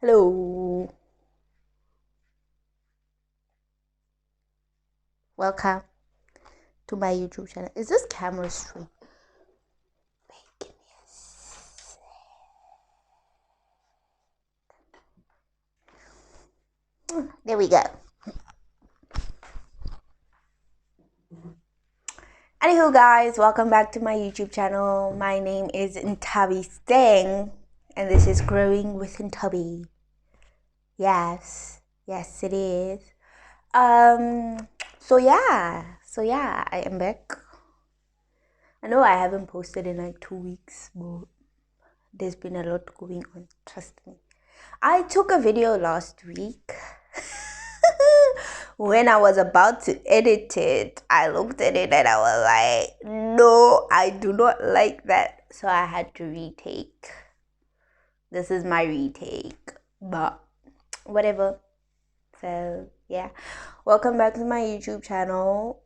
Hello, welcome to my YouTube channel. Is this camera straight? Wait, give me a There we go. Anywho, guys, welcome back to my YouTube channel. My name is Nthabee, and this is Growing with Nthabee. Yes, it is. So yeah, I am back. I know I haven't posted in like 2 weeks, but there's been a lot going on. Trust me. I took a video last week. When I was about to edit it, I looked at it and I was like, no, I do not like that. So I had to retake. This is my retake, but whatever. So yeah, welcome back to my YouTube channel.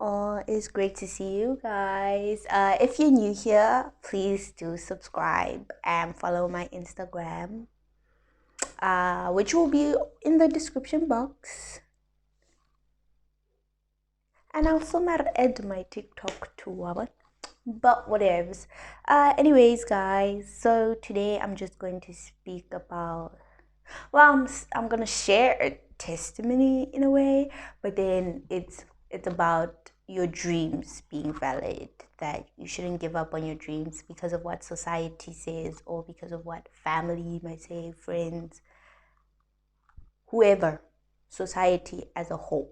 It's great to see you guys. If you're new here, please do subscribe and follow my Instagram, which will be in the description box. And I also might add my TikTok too, but whatevs. Anyways, guys, so today I'm just going to speak about, well, I'm gonna share a testimony in a way, but then it's about your dreams being valid, that you shouldn't give up on your dreams because of what society says or because of what family might say, friends, whoever, society as a whole.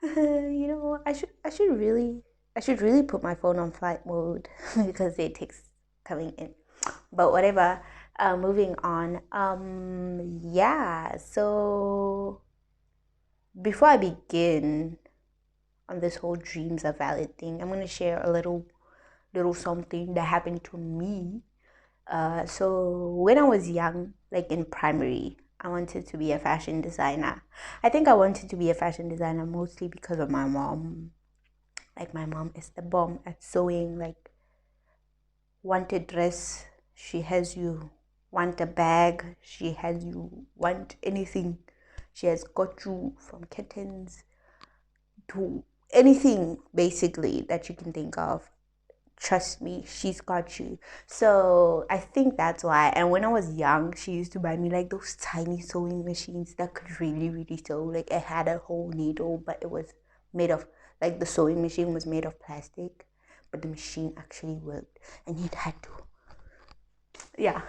I should really put my phone on flight mode because it takes coming in. But whatever. Moving on. Yeah. So before I begin on this whole dreams are valid thing, I'm gonna share a little something that happened to me. So when I was young, like in primary, I wanted to be a fashion designer. I think I wanted to be a fashion designer mostly because of my mom. Like, my mom is the bomb at sewing. Like, want a dress, she has you. Want a bag, she has you. Want anything, she has got you, from kittens to anything basically that you can think of. Trust me, she's got you. So I think that's why. And when I was young, she used to buy me like those tiny sewing machines that could really sew. Like, it had a whole needle, but it was made of, like, the sewing machine was made of plastic, but the machine actually worked, and you'd had to, yeah.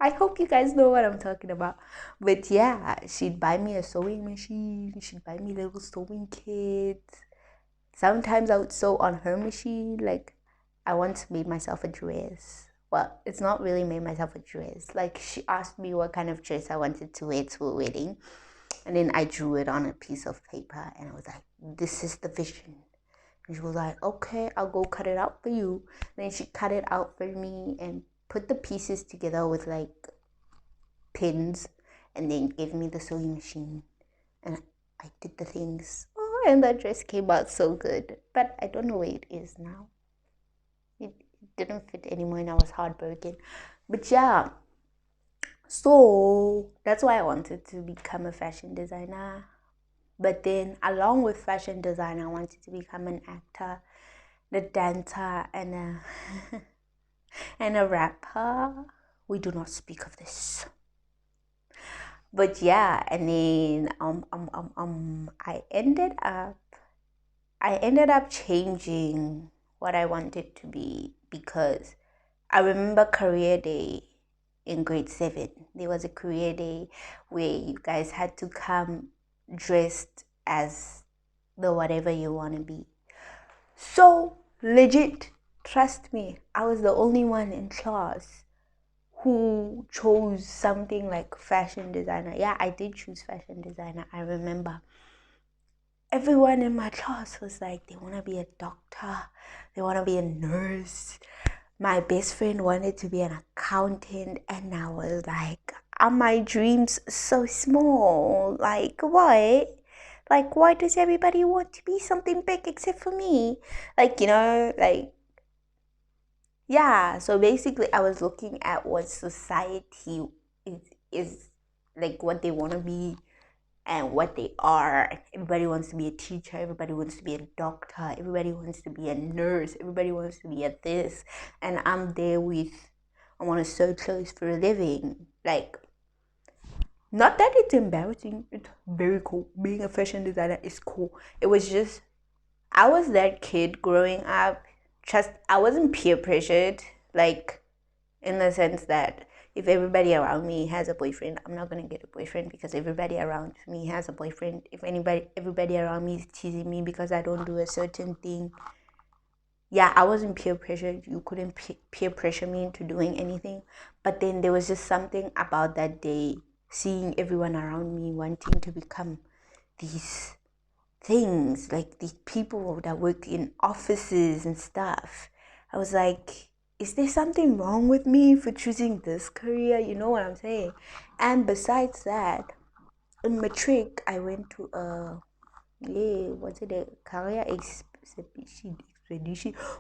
I hope you guys know what I'm talking about. But yeah, she'd buy me a sewing machine, she'd buy me little sewing kits. Sometimes I would sew on her machine. Like, I once made myself a dress. Well, it's not really made myself a dress. Like, she asked me what kind of dress I wanted to wear to a wedding. And then I drew it on a piece of paper. And I was like, this is the vision. And she was like, okay, I'll go cut it out for you. And then she cut it out for me and put the pieces together with, like, pins. And then gave me the sewing machine. And I did the things. Oh, and that dress came out so good. But I don't know where it is now. It didn't fit anymore and I was heartbroken. But yeah, so that's why I wanted to become a fashion designer. But then, along with fashion design, I wanted to become an actor, a dancer, and a and a rapper. We do not speak of this. But yeah, and then I ended up changing what I wanted to be, because I remember career day in grade 7. There was a career day where you guys had to come dressed as the whatever you want to be. So legit, trust me, I was the only one in class who chose something like fashion designer. Yeah, I did choose fashion designer, I remember. Everyone in my class was like, they want to be a doctor, they want to be a nurse. My best friend wanted to be an accountant, and I was like, are my dreams so small? Like, why? Like, why does everybody want to be something big except for me? Like, like, yeah. So basically, I was looking at what society is like what they want to be and what they are. Everybody wants to be a teacher, everybody wants to be a doctor, everybody wants to be a nurse, everybody wants to be a this, and I'm there with, I want to sew clothes for a living. Like, not that it's embarrassing, it's very cool. Being a fashion designer is cool. It was just, I was that kid growing up, just, I wasn't peer pressured, like, in the sense that if everybody around me has a boyfriend, I'm not gonna get a boyfriend because everybody around me has a boyfriend. If everybody around me is teasing me because I don't do a certain thing, yeah, I wasn't peer pressured. You couldn't peer pressure me into doing anything. But then there was just something about that day, seeing everyone around me wanting to become these things, like these people that work in offices and stuff. I was like, is there something wrong with me for choosing this career? You know what I'm saying? And besides that, in matric, I went to a, yeah, what's it, a career expedition,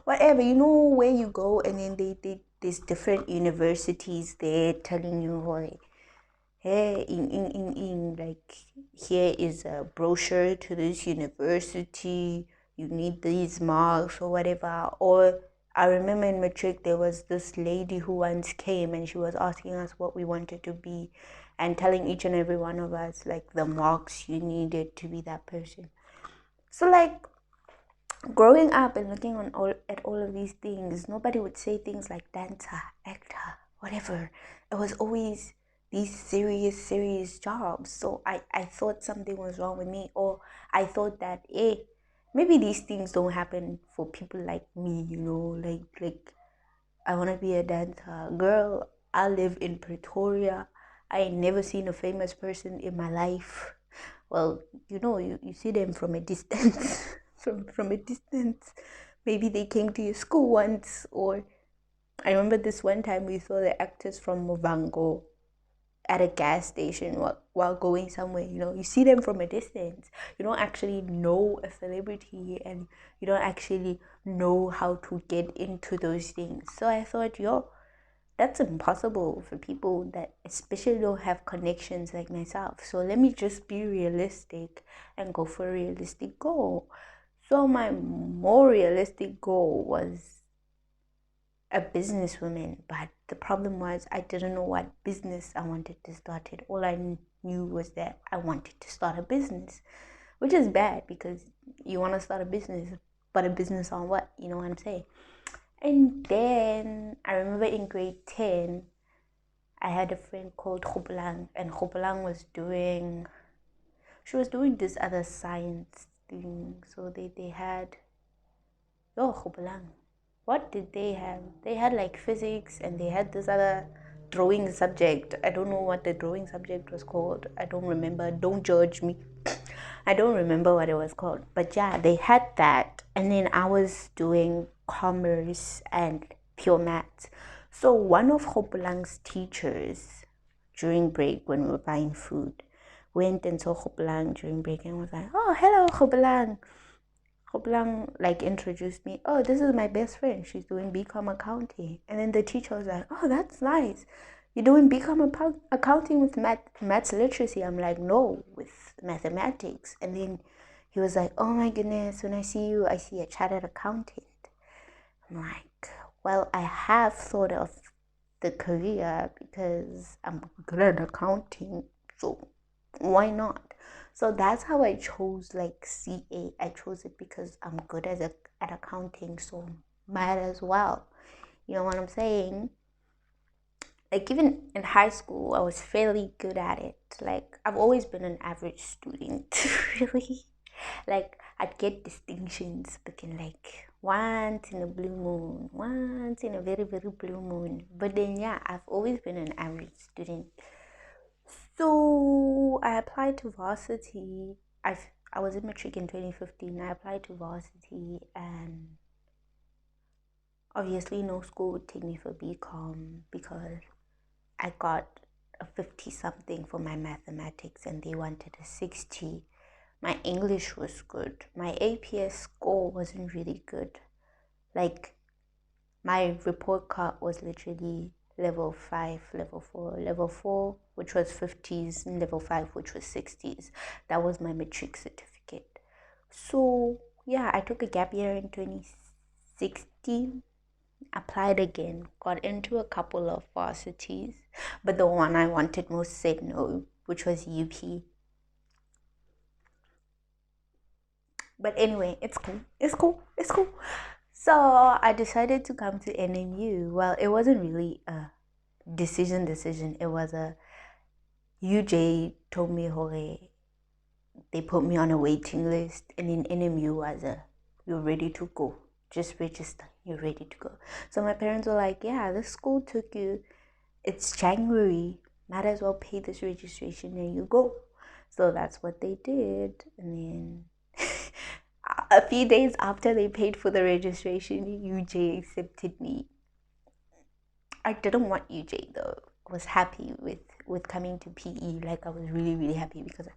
whatever, you know, where you go and then there's different universities there telling you, like, hey, like, here is a brochure to this university, you need these marks or whatever. Or I remember in matric there was this lady who once came and she was asking us what we wanted to be and telling each and every one of us like the marks you needed to be that person. So like, growing up and looking at all of these things, nobody would say things like dancer, actor, whatever. It was always these serious jobs. So I thought something was wrong with me, or I thought that, maybe these things don't happen for people like me, you know, like I want to be a dancer. Girl, I live in Pretoria. I ain't never seen a famous person in my life. Well, you know, you see them from a distance. From a distance. Maybe they came to your school once, or I remember this one time we saw the actors from Movango at a gas station while going somewhere. You know, you see them from a distance. You don't actually know a celebrity, and you don't actually know how to get into those things. So I thought, yo, that's impossible for people that especially don't have connections like myself. So let me just be realistic and go for a realistic goal. So my more realistic goal was a businesswoman, but the problem was I didn't know what business I wanted to start it. All I knew was that I wanted to start a business, which is bad because you want to start a business, but a business on what? You know what I'm saying? And then I remember in grade 10, I had a friend called Khopolang, and Khopolang she was doing this other science thing. So they had, oh, Khopolang, what did they have? They had like physics, and they had this other drawing subject. I don't know what the drawing subject was called. I don't remember. Don't judge me. I don't remember what it was called. But yeah, they had that. And then I was doing commerce and pure maths. So one of Khopolang's teachers during break when we were buying food went and saw Khopolang during break and was like, oh, hello, Khopolang. Khopolang like introduced me. Oh, this is my best friend. She's doing BCom accounting. And then the teacher was like, oh, that's nice. You're doing BCom accounting with maths literacy. I'm like, no, with mathematics. And then he was like, oh my goodness, when I see you, I see a chartered accountant. I'm like, well, I have thought of the career because I'm good at accounting. So why not? So that's how I chose like CA. I chose it because I'm good at accounting, so might as well. You know what I'm saying? Like even in high school, I was fairly good at it. Like I've always been an average student, really. Like I'd get distinctions, but in like once in a blue moon, once in a very blue moon. But then yeah, I've always been an average student. So I applied to varsity. I was in matric in 2015. I applied to varsity, and obviously no school would take me for BCom because I got a 50 something for my mathematics and they wanted a 60. My English was good. My APS score wasn't really good. Like my report card was literally level 5, level 4, level 4, which was 50s, and level 5, which was 60s. That was my matric certificate. So yeah, I took a gap year in 2016, applied again, got into a couple of varsities, but the one I wanted most said no, which was UP. But anyway, it's cool. It's cool. It's cool. So I decided to come to NMU. Well, it wasn't really a decision. It was a UJ told me, "Hore, they put me on a waiting list," and in NMU was a, "You're ready to go. Just register. You're ready to go." So my parents were like, "Yeah, this school took you. It's January. Might as well pay this registration and you go." So that's what they did, and then a few days after they paid for the registration, UJ accepted me. I didn't want UJ though. I was happy with coming to PE. Like I was really really happy because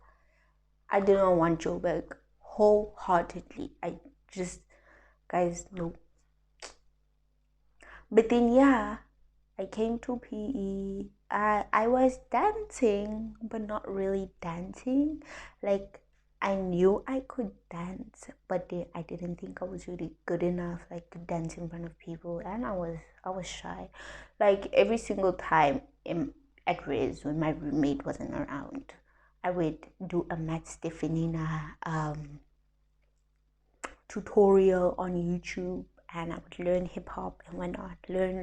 I didn't want Joburg wholeheartedly. I just, guys, no. But then yeah, I came to PE. I was dancing, but not really dancing. Like I knew I could dance, but I didn't think I was really good enough, like to dance in front of people, and I was shy. Like every single time at Riz when my roommate wasn't around, I would do a Matt Stefanina tutorial on YouTube, and I would learn hip hop and whatnot. Learn.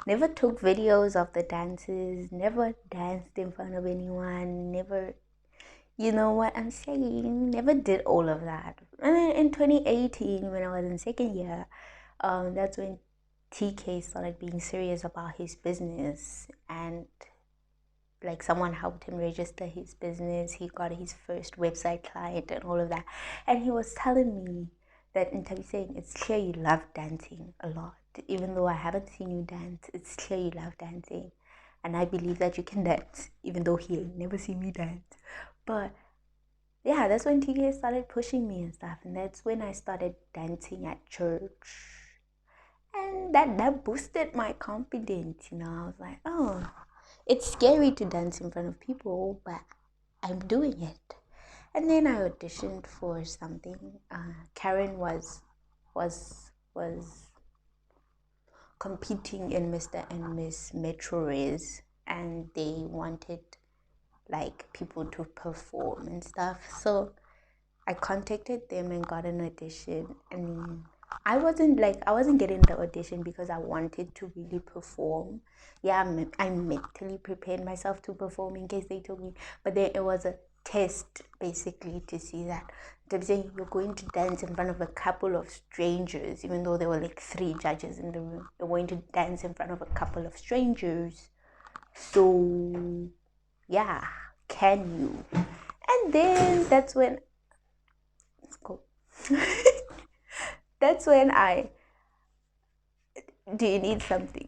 Never took videos of the dances, never danced in front of anyone, never, you know what I'm saying? Never did all of that. And then in 2018, when I was in second year, that's when TK started being serious about his business, and like someone helped him register his business. He got his first website client and all of that. And he was telling me that Nthabee saying, "It's clear you love dancing a lot. Even though I haven't seen you dance, it's clear you love dancing. And I believe that you can dance, even though he ain't never seen me dance." But yeah, that's when TK started pushing me and stuff. And that's when I started dancing at church. And that boosted my confidence, you know. I was like, oh, it's scary to dance in front of people, but I'm doing it. And then I auditioned for something. Karen was competing in Mr. and Miss Metro Race, and they wanted like people to perform and stuff. So I contacted them and got an audition, and I wasn't getting the audition because I wanted to really perform. Yeah, I mentally prepared myself to perform in case they told me, but then it was a test basically to see that they're saying you're going to dance in front of a couple of strangers, even though there were like 3 judges in the room. You're going to dance in front of a couple of strangers. So yeah, can you? And then that's when it's cool. That's when I, do you need something?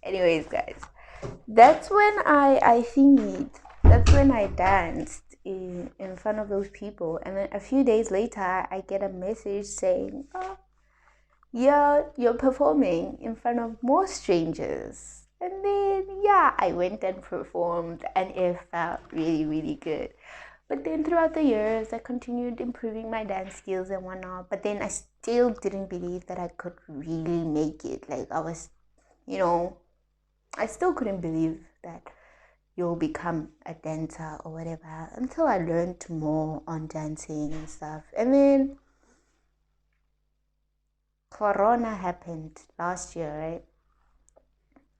Anyways, guys, that's when I sing it. That's when I danced in front of those people. And then a few days later, I get a message saying, "Oh, you're performing in front of more strangers." And then yeah, I went and performed, and it felt really really good. But then throughout the years, I continued improving my dance skills and whatnot. But then I still didn't believe that I could really make it. Like I was, you know, I still couldn't believe that you'll become a dancer or whatever until I learned more on dancing and stuff. And then Corona happened last year,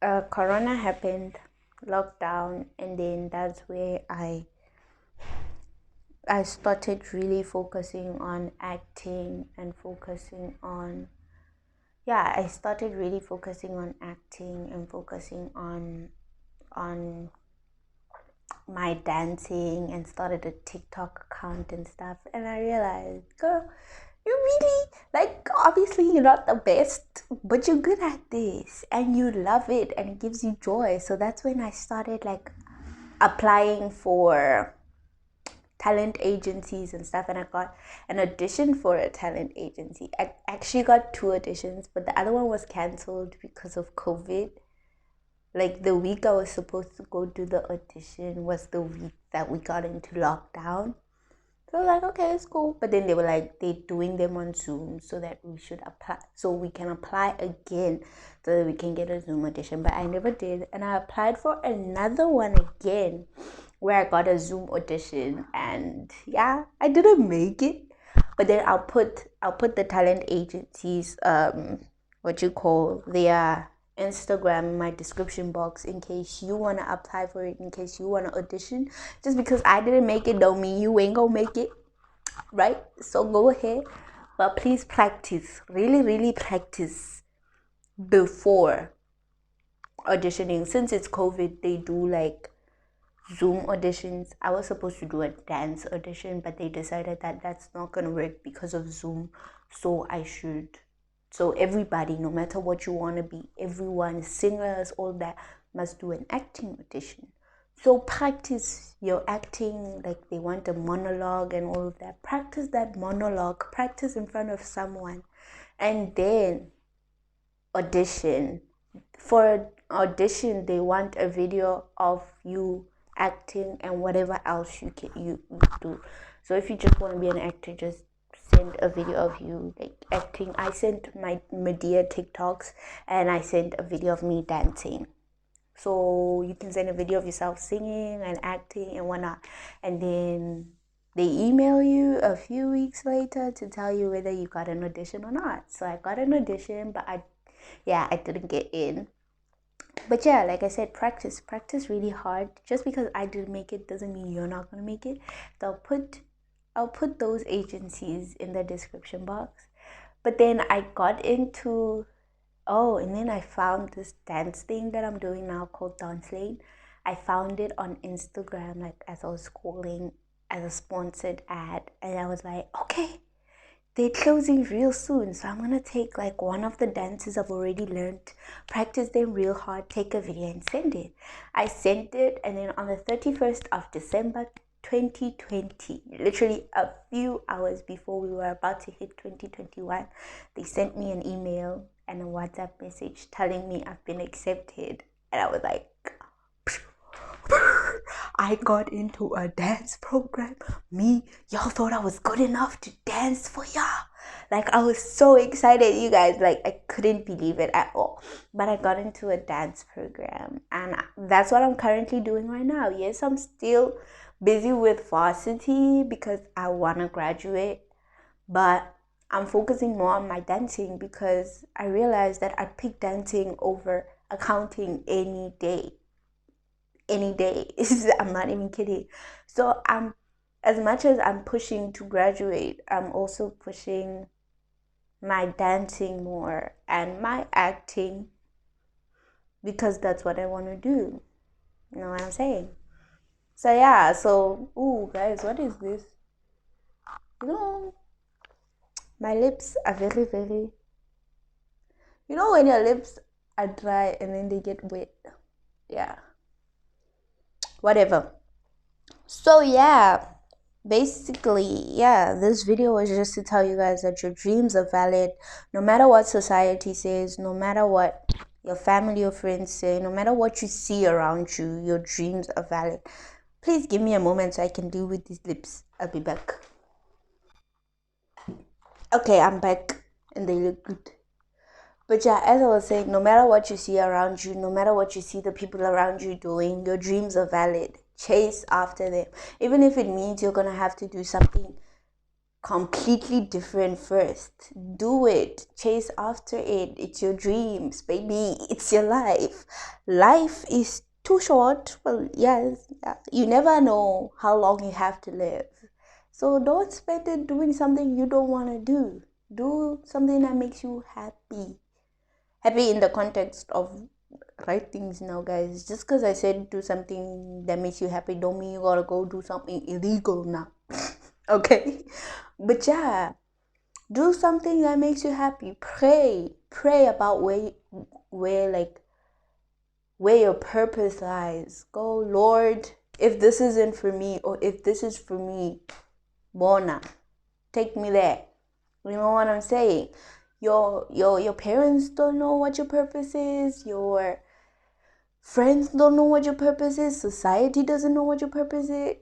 right? Corona happened, lockdown, and then that's where I started really focusing on acting and focusing on, yeah, I started really focusing on acting and focusing on my dancing, and started a TikTok account and stuff. And I realized, girl, you really, like, obviously you're not the best, but you're good at this and you love it and it gives you joy. So that's when I started like applying for talent agencies and stuff, and I got an audition for a talent agency. I actually got 2 auditions, but the other one was cancelled because of COVID. Like the week I was supposed to go do the audition was the week that we got into lockdown. So I was like, okay, it's cool. But then they were like, they're doing them on Zoom so that we should apply, so we can apply again so that we can get a Zoom audition. But I never did. And I applied for another one again where I got a Zoom audition. And yeah, I didn't make it. But then I'll put the talent agencies, what you call their Instagram in my description box in case you want to apply for it, in case you want to audition. Just because I didn't make it don't mean you ain't gonna make it, right? So go ahead, but please practice, really, really practice before auditioning. Since it's COVID, they do like Zoom auditions. I was supposed to do a dance audition, but they decided that that's not gonna work because of Zoom. So everybody, no matter what you want to be, everyone, singers, all that, must do an acting audition. So practice your acting, like they want a monologue and all of that. Practice that monologue, practice in front of someone, and then audition. For audition, they want a video of you acting and whatever else you do. So if you just want to be an actor, just send a video of you like acting. I sent my Medea TikToks, and I sent a video of me dancing. So you can send a video of yourself singing and acting and whatnot, and then they email you a few weeks later to tell you whether you got an audition or not. So I got an audition, but I didn't get in. But yeah, like I said, practice really hard. Just because I didn't make it doesn't mean you're not gonna make it. So I'll put those agencies in the description box. But then I got into and then I found this dance thing that I'm doing now called Dance Lane. I found it on Instagram, like as I was scrolling, as a sponsored ad, and I was like, okay, they're closing real soon, so I'm gonna take like one of the dances I've already learned, practice them real hard, take a video and send it. I sent it, and then on the 31st of December 2020, literally a few hours before we were about to hit 2021, they sent me an email and a WhatsApp message telling me I've been accepted. And I was like, I got into a dance program. Y'all thought I was good enough to dance for y'all. Like, I was so excited, you guys. Like, I couldn't believe it at all. But I got into a dance program, and that's what I'm currently doing right now. Yes, I'm still busy with varsity because I want to graduate, but I'm focusing more on my dancing because I realized that I'd pick dancing over accounting any day. I'm not even kidding. So as much as I'm pushing to graduate, I'm also pushing my dancing more and my acting because that's what I want to do. You know what I'm saying? So yeah, ooh guys, what is this? You know, my lips are very, very, you know when your lips are dry and then they get wet? Yeah. Whatever. So yeah, basically, yeah, this video was just to tell you guys that your dreams are valid no matter what society says, no matter what your family or friends say, no matter what you see around you, your dreams are valid. Please give me a moment so I can deal with these lips. I'll be back. Okay, I'm back and they look good. But yeah, as I was saying, no matter what you see around you, no matter what you see the people around you doing, your dreams are valid. Chase after them. Even if it means you're going to have to do something completely different first. Do it. Chase after it. It's your dreams, baby. It's your life. Life is too short. Well, yes. You never know how long you have to live. So don't spend it doing something you don't want to do. Do something that makes you happy. Happy in the context of right things now, guys. Just because I said do something that makes you happy don't mean you gotta go do something illegal now. Okay? But yeah, do something that makes you happy. Pray about where your purpose lies. Go, Lord, if this isn't for me, or if this is for me, Bona, take me there. You know what I'm saying? Your parents don't know what your purpose is. Your friends don't know what your purpose is. Society doesn't know what your purpose is.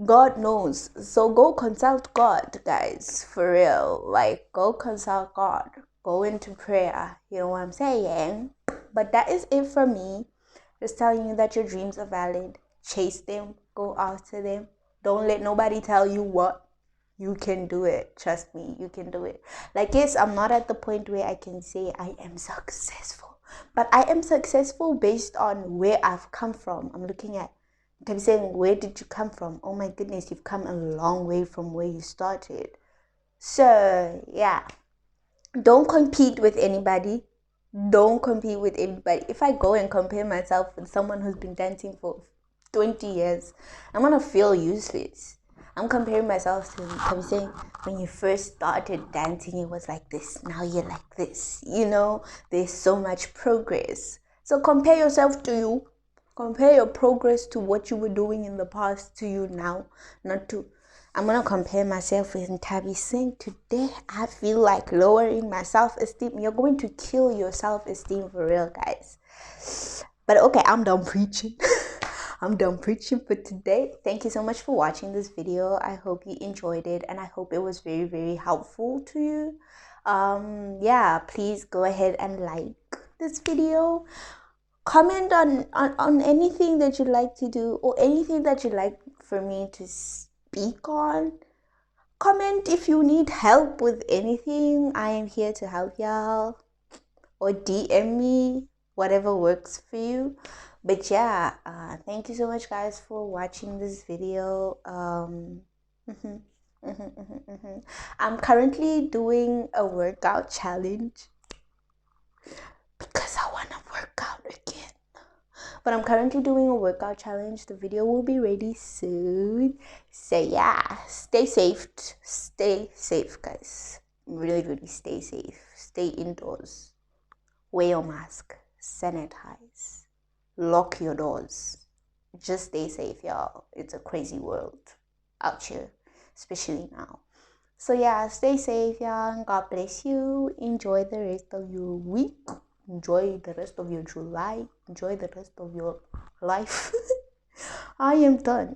God knows. So go consult God, guys. For real. Like, go consult God. Go into prayer. You know what I'm saying? But that is it for me. Just telling you that your dreams are valid. Chase them. Go after them. Don't let nobody tell you what. You can do it. Trust me, you can do it. Like, yes, I'm not at the point where I can say I am successful. But I am successful based on where I've come from. I'm looking at Nthabee saying, where did you come from? Oh my goodness, you've come a long way from where you started. So, yeah. Don't compete with anybody. Don't compete with anybody. If I go and compare myself with someone who's been dancing for 20 years, I'm going to feel useless. I'm comparing myself to Nthabee saying, when you first started dancing, it was like this. Now you're like this. You know, there's so much progress. So compare yourself to you. Compare your progress to what you were doing in the past to you now. Not to, I'm going to compare myself with Nthabee saying, today I feel like lowering my self-esteem. You're going to kill your self-esteem for real, guys. But okay, I'm done preaching. I'm done preaching for today. Thank you so much for watching this video. I hope you enjoyed it, and I hope it was very, very helpful to you. Yeah, please go ahead and like this video. Comment on anything that you'd like to do, or anything that you'd like for me to speak on. Comment if you need help with anything. I am here to help y'all. Or DM me, whatever works for you. But yeah, thank you so much, guys, for watching this video. I'm currently doing a workout challenge because I want to work out again. But I'm currently doing a workout challenge. The video will be ready soon. So yeah, stay safe. Stay safe, guys. Really, really stay safe. Stay indoors. Wear your mask. Sanitize. Lock your doors. Just stay safe, y'all. It's a crazy world out here, especially now. So yeah, stay safe, y'all, and God bless you. Enjoy the rest of your week. Enjoy the rest of your July. Enjoy the rest of your life. I am done.